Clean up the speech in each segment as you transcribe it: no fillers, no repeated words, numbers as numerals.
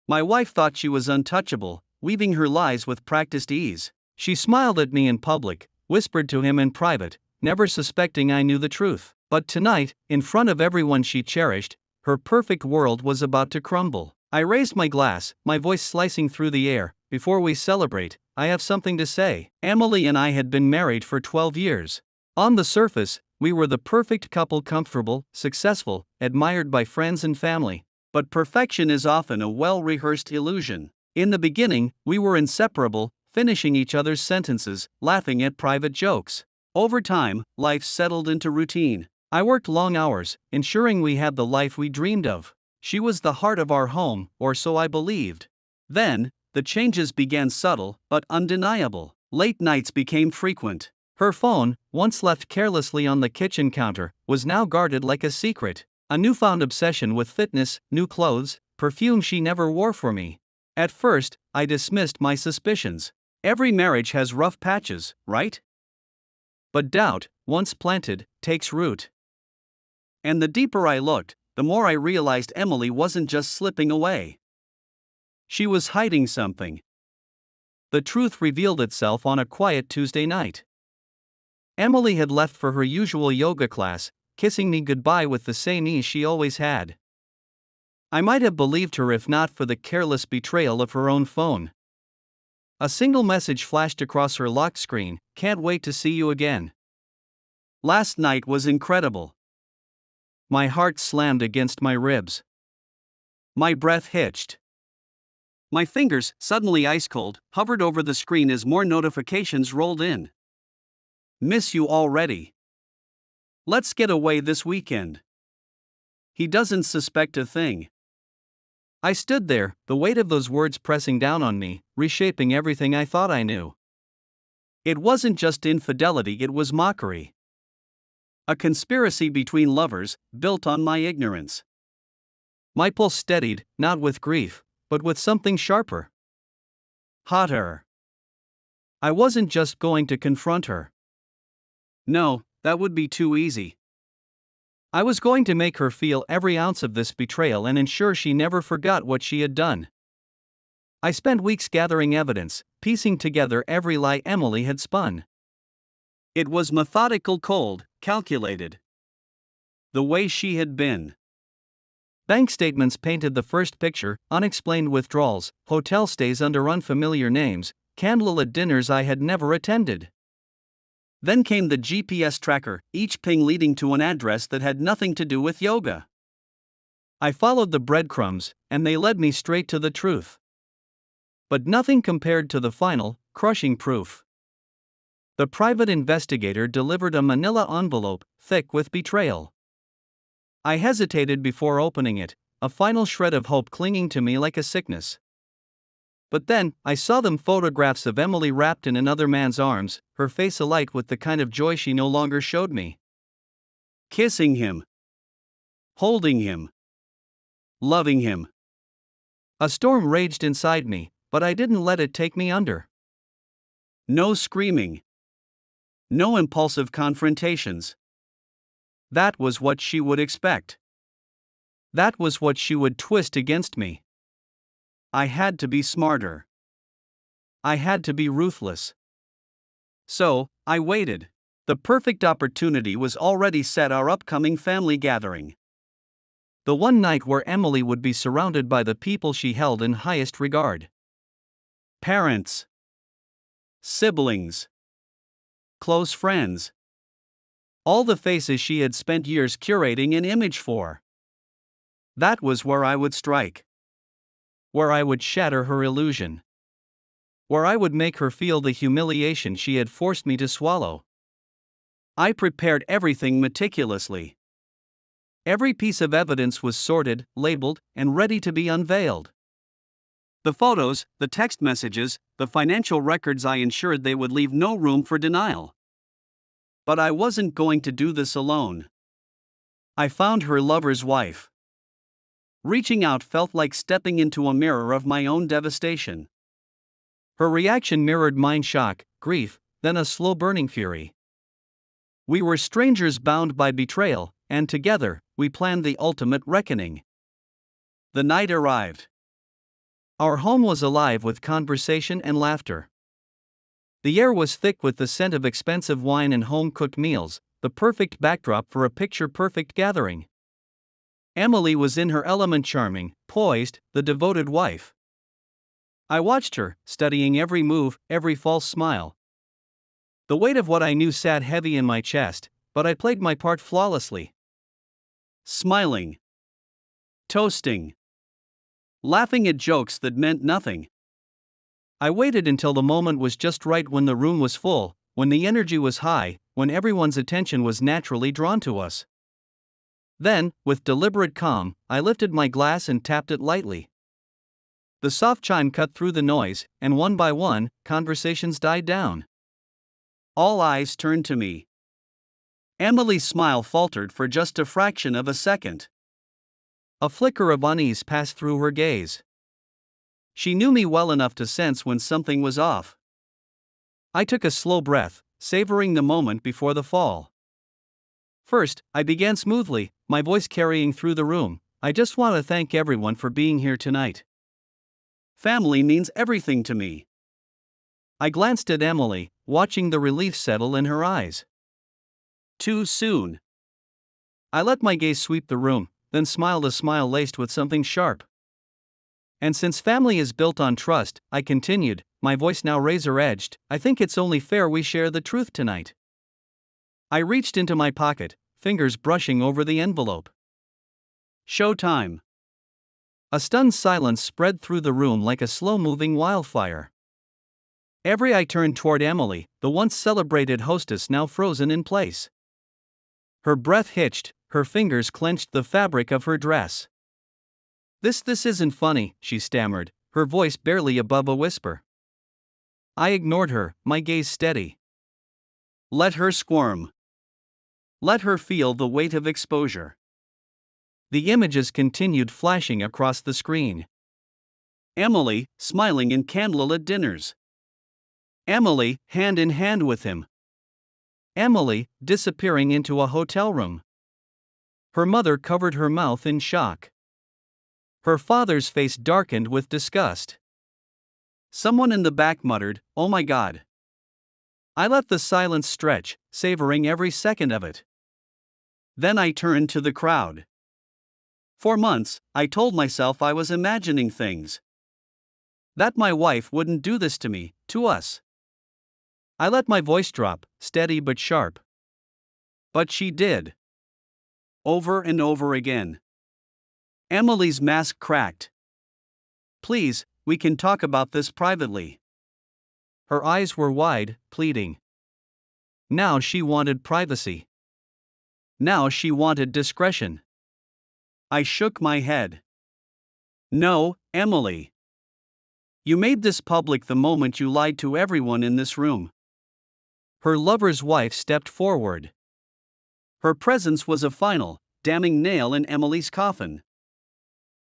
My wife thought she was untouchable, weaving her lies with practiced ease. She smiled at me in public, whispered to him in private, never suspecting I knew the truth. But tonight, in front of everyone she cherished, her perfect world was about to crumble. I raised my glass, my voice slicing through the air. Before we celebrate, I have something to say. Emily and I had been married for 12 years. On the surface, we were the perfect couple, comfortable, successful, admired by friends and family. But perfection is often a well-rehearsed illusion. In the beginning, we were inseparable, finishing each other's sentences, laughing at private jokes. Over time, life settled into routine. I worked long hours, ensuring we had the life we dreamed of. She was the heart of our home, or so I believed. Then, the changes began, subtle but undeniable. Late nights became frequent. Her phone, once left carelessly on the kitchen counter, was now guarded like a secret. A newfound obsession with fitness, new clothes, perfume she never wore for me. At first, I dismissed my suspicions. Every marriage has rough patches, right? But doubt, once planted, takes root. And the deeper I looked, the more I realized Emily wasn't just slipping away. She was hiding something. The truth revealed itself on a quiet Tuesday night. Emily had left for her usual yoga class, kissing me goodbye with the same ease she always had. I might have believed her if not for the careless betrayal of her own phone. A single message flashed across her locked screen: "Can't wait to see you again." Last night was incredible. My heart slammed against my ribs. My breath hitched. My fingers, suddenly ice cold, hovered over the screen as more notifications rolled in. "Miss you already. Let's get away this weekend." He doesn't suspect a thing. I stood there, the weight of those words pressing down on me, reshaping everything I thought I knew. It wasn't just infidelity, it was mockery. A conspiracy between lovers, built on my ignorance. My pulse steadied, not with grief, but with something sharper. Hotter. I wasn't just going to confront her. No, that would be too easy. I was going to make her feel every ounce of this betrayal and ensure she never forgot what she had done. I spent weeks gathering evidence, piecing together every lie Emily had spun. It was methodical, cold, calculated. The way she had been. Bank statements painted the first picture: unexplained withdrawals, hotel stays under unfamiliar names, candlelit dinners I had never attended. Then came the GPS tracker, each ping leading to an address that had nothing to do with yoga. I followed the breadcrumbs, and they led me straight to the truth. But nothing compared to the final, crushing proof. The private investigator delivered a manila envelope, thick with betrayal. I hesitated before opening it, a final shred of hope clinging to me like a sickness. But then, I saw them: photographs of Emily wrapped in another man's arms, her face alight with the kind of joy she no longer showed me. Kissing him. Holding him. Loving him. A storm raged inside me, but I didn't let it take me under. No screaming. No impulsive confrontations. That was what she would expect. That was what she would twist against me. I had to be smarter. I had to be ruthless. So, I waited. The perfect opportunity was already set: our upcoming family gathering. The one night where Emily would be surrounded by the people she held in highest regard. Parents. Siblings. Close friends. All the faces she had spent years curating an image for. That was where I would strike. Where I would shatter her illusion. Where I would make her feel the humiliation she had forced me to swallow. I prepared everything meticulously. Every piece of evidence was sorted, labeled, and ready to be unveiled. The photos, the text messages, the financial records, I ensured they would leave no room for denial. But I wasn't going to do this alone. I found her lover's wife. Reaching out felt like stepping into a mirror of my own devastation. Her reaction mirrored mine: shock, grief, then a slow-burning fury. We were strangers bound by betrayal, and together, we planned the ultimate reckoning. The night arrived. Our home was alive with conversation and laughter. The air was thick with the scent of expensive wine and home-cooked meals, the perfect backdrop for a picture-perfect gathering. Emily was in her element, charming, poised, the devoted wife. I watched her, studying every move, every false smile. The weight of what I knew sat heavy in my chest, but I played my part flawlessly. Smiling. Toasting. Laughing at jokes that meant nothing. I waited until the moment was just right, when the room was full, when the energy was high, when everyone's attention was naturally drawn to us. Then, with deliberate calm, I lifted my glass and tapped it lightly. The soft chime cut through the noise, and one by one, conversations died down. All eyes turned to me. Emily's smile faltered for just a fraction of a second. A flicker of unease passed through her gaze. She knew me well enough to sense when something was off. I took a slow breath, savoring the moment before the fall. First, I began smoothly, my voice carrying through the room. I just want to thank everyone for being here tonight. Family means everything to me. I glanced at Emily, watching the relief settle in her eyes. Too soon. I let my gaze sweep the room, then smiled, a smile laced with something sharp. And since family is built on trust, I continued, my voice now razor-edged, I think it's only fair we share the truth tonight. I reached into my pocket, fingers brushing over the envelope. Showtime. A stunned silence spread through the room like a slow-moving wildfire. Every eye turned toward Emily, the once celebrated hostess now frozen in place. Her breath hitched, her fingers clenched the fabric of her dress. This isn't funny," she stammered, her voice barely above a whisper. I ignored her, my gaze steady. Let her squirm. Let her feel the weight of exposure. The images continued flashing across the screen. Emily, smiling in candlelit dinners. Emily, hand in hand with him. Emily, disappearing into a hotel room. Her mother covered her mouth in shock. Her father's face darkened with disgust. Someone in the back muttered, "Oh my God." I let the silence stretch, savoring every second of it. Then I turned to the crowd. For months, I told myself I was imagining things. That my wife wouldn't do this to me, to us. I let my voice drop, steady but sharp. But she did. Over and over again. Emily's mask cracked. Please, we can talk about this privately. Her eyes were wide, pleading. Now she wanted privacy. Now she wanted discretion. I shook my head. No, Emily. You made this public the moment you lied to everyone in this room. Her lover's wife stepped forward. Her presence was a final, damning nail in Emily's coffin.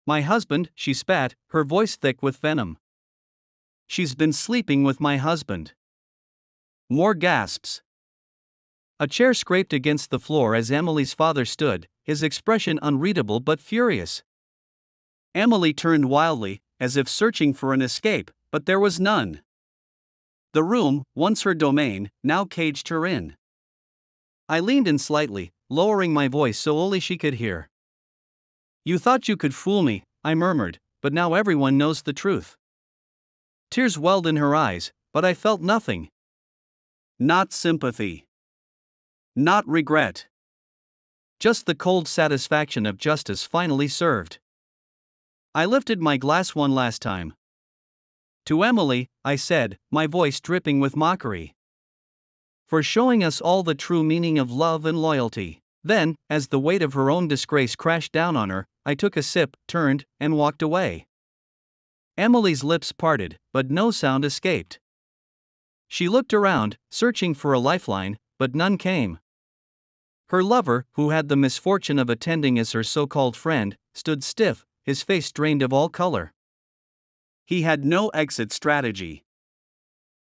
My husband, she spat, her voice thick with venom. She's been sleeping with my husband. More gasps. A chair scraped against the floor as Emily's father stood, his expression unreadable but furious. Emily turned wildly, as if searching for an escape, but there was none. The room, once her domain, now caged her in. I leaned in slightly, lowering my voice so only she could hear. You thought you could fool me, I murmured, but now everyone knows the truth. Tears welled in her eyes, but I felt nothing. Not sympathy. Not regret. Just the cold satisfaction of justice finally served. I lifted my glass one last time. To Emily, I said, my voice dripping with mockery. For showing us all the true meaning of love and loyalty. Then, as the weight of her own disgrace crashed down on her, I took a sip, turned, and walked away. Emily's lips parted, but no sound escaped. She looked around, searching for a lifeline, but none came. Her lover, who had the misfortune of attending as her so-called friend, stood stiff, his face drained of all color. He had no exit strategy.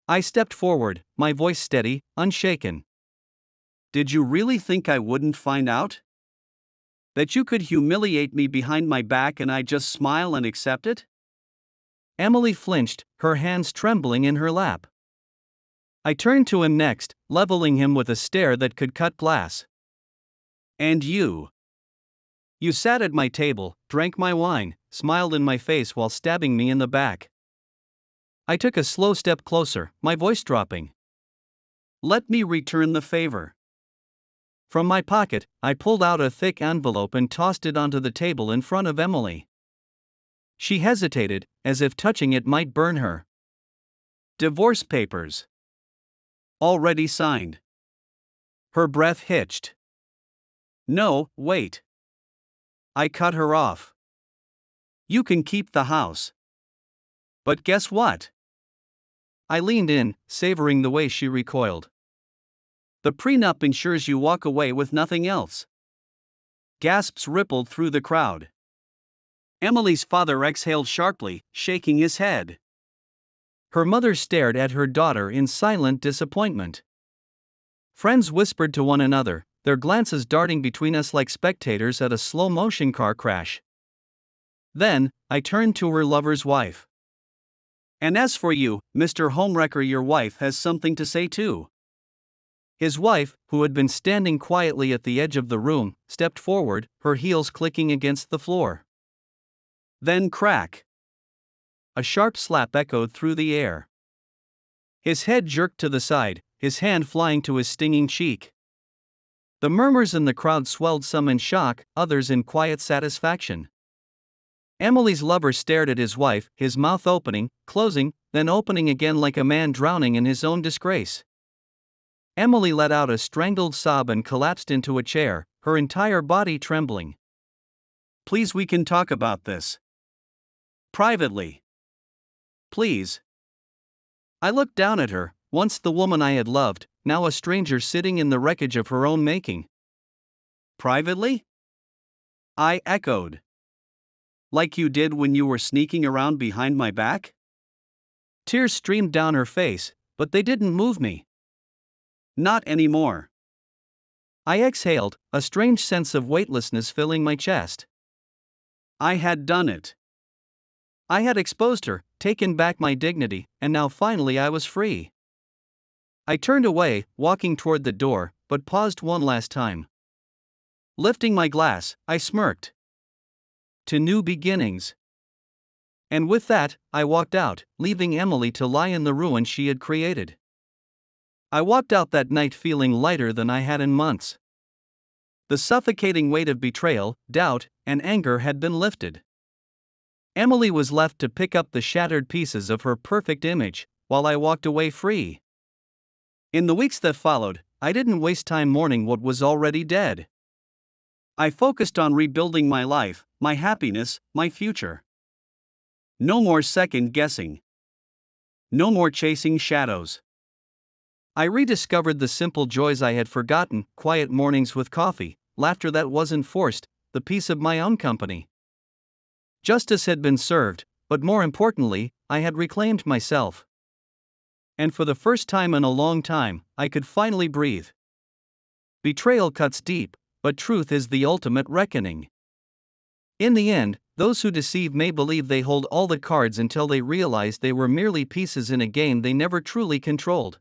I stepped forward, my voice steady, unshaken. Did you really think I wouldn't find out? That you could humiliate me behind my back and I just smile and accept it? Emily flinched, her hands trembling in her lap. I turned to him next, leveling him with a stare that could cut glass. And you? You sat at my table, drank my wine, smiled in my face while stabbing me in the back. I took a slow step closer, my voice dropping. Let me return the favor. From my pocket, I pulled out a thick envelope and tossed it onto the table in front of Emily. She hesitated, as if touching it might burn her. Divorce papers. Already signed. Her breath hitched. No, wait. I cut her off. You can keep the house. But guess what? I leaned in, savoring the way she recoiled. The prenup ensures you walk away with nothing else. Gasps rippled through the crowd. Emily's father exhaled sharply, shaking his head. Her mother stared at her daughter in silent disappointment. Friends whispered to one another, their glances darting between us like spectators at a slow-motion car crash. Then, I turned to her lover's wife. And as for you, Mr. Homewrecker, your wife has something to say too. His wife, who had been standing quietly at the edge of the room, stepped forward, her heels clicking against the floor. Then crack. A sharp slap echoed through the air. His head jerked to the side, his hand flying to his stinging cheek. The murmurs in the crowd swelled, some in shock, others in quiet satisfaction. Emily's lover stared at his wife, his mouth opening, closing, then opening again like a man drowning in his own disgrace. Emily let out a strangled sob and collapsed into a chair, her entire body trembling. Please, we can talk about this. Privately. Please. I looked down at her, once the woman I had loved, now a stranger sitting in the wreckage of her own making. Privately? I echoed. Like you did when you were sneaking around behind my back? Tears streamed down her face, but they didn't move me. Not anymore. I exhaled, a strange sense of weightlessness filling my chest. I had done it. I had exposed her, taken back my dignity, and now finally I was free. I turned away, walking toward the door, but paused one last time. Lifting my glass, I smirked. To new beginnings. And with that, I walked out, leaving Emily to lie in the ruin she had created. I walked out that night feeling lighter than I had in months. The suffocating weight of betrayal, doubt, and anger had been lifted. Emily was left to pick up the shattered pieces of her perfect image, while I walked away free. In the weeks that followed, I didn't waste time mourning what was already dead. I focused on rebuilding my life, my happiness, my future. No more second guessing. No more chasing shadows. I rediscovered the simple joys I had forgotten, quiet mornings with coffee, laughter that wasn't forced, the peace of my own company. Justice had been served, but more importantly, I had reclaimed myself. And for the first time in a long time, I could finally breathe. Betrayal cuts deep, but truth is the ultimate reckoning. In the end, those who deceive may believe they hold all the cards until they realize they were merely pieces in a game they never truly controlled.